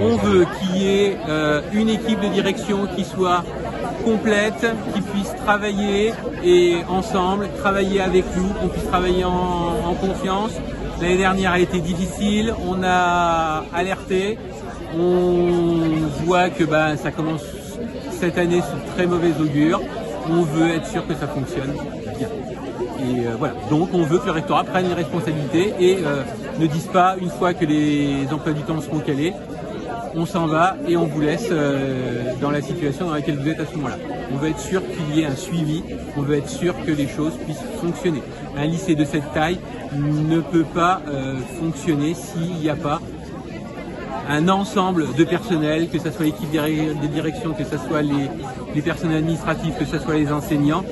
On veut qu'il y ait une équipe de direction qui soit complète, qui puisse travailler et ensemble, travailler avec nous, qu'on puisse travailler en confiance. L'année dernière a été difficile, on a alerté, on voit que ça commence cette année sous très mauvais augure. On veut être sûr que ça fonctionne bien. Et voilà, donc on veut que le rectorat prenne les responsabilités et ne dise pas une fois que les emplois du temps seront calés, on s'en va et on vous laisse dans la situation dans laquelle vous êtes à ce moment-là. On veut être sûr qu'il y ait un suivi, on veut être sûr que les choses puissent fonctionner. Un lycée de cette taille ne peut pas fonctionner s'il n'y a pas un ensemble de personnel, que ce soit l'équipe des directions, que ce soit les personnels administratifs, que ce soit les enseignants,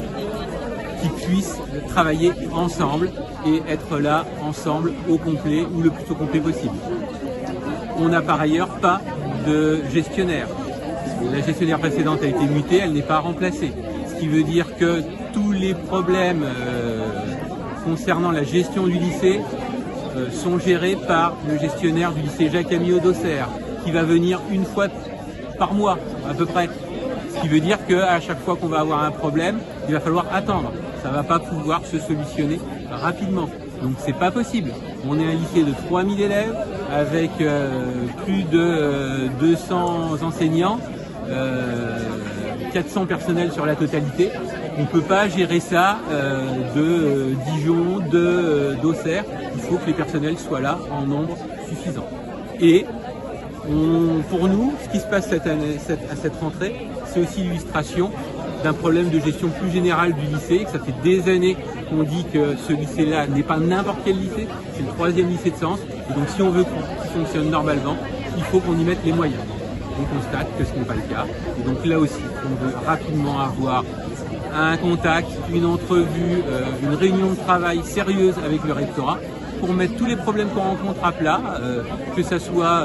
qui puissent travailler ensemble et être là ensemble au complet ou le plus au complet possible. On n'a par ailleurs pas de gestionnaire. La gestionnaire précédente a été mutée, elle n'est pas remplacée. Ce qui veut dire que tous les problèmes concernant la gestion du lycée sont gérés par le gestionnaire du lycée Jacques-Amyot d'Auxerre, qui va venir une fois par mois à peu près. Ce qui veut dire qu'à chaque fois qu'on va avoir un problème, il va falloir attendre. Ça ne va pas pouvoir se solutionner rapidement. Donc c'est pas possible. On est un lycée de 3000 élèves avec plus de 200 enseignants, 400 personnels sur la totalité. On ne peut pas gérer ça de Dijon, d'Auxerre. Il faut que les personnels soient là en nombre suffisant. Et pour nous, ce qui se passe à cette rentrée, c'est aussi l'illustration d'un problème de gestion plus générale du lycée, que ça fait des années qu'on dit que ce lycée-là n'est pas n'importe quel lycée, c'est le 3e lycée de Sens, et donc si on veut qu'il fonctionne normalement, il faut qu'on y mette les moyens. On constate que ce n'est pas le cas, et donc là aussi, on veut rapidement avoir un contact, une entrevue, une réunion de travail sérieuse avec le rectorat, pour mettre tous les problèmes qu'on rencontre à plat, que ce soit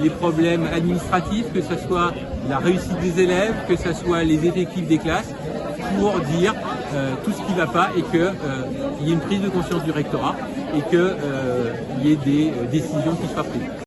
les problèmes administratifs, que ce soit la réussite des élèves, que ce soit les effectifs des classes, pour dire tout ce qui ne va pas et qu'il y ait une prise de conscience du rectorat et qu'il y ait des décisions qui soient prises.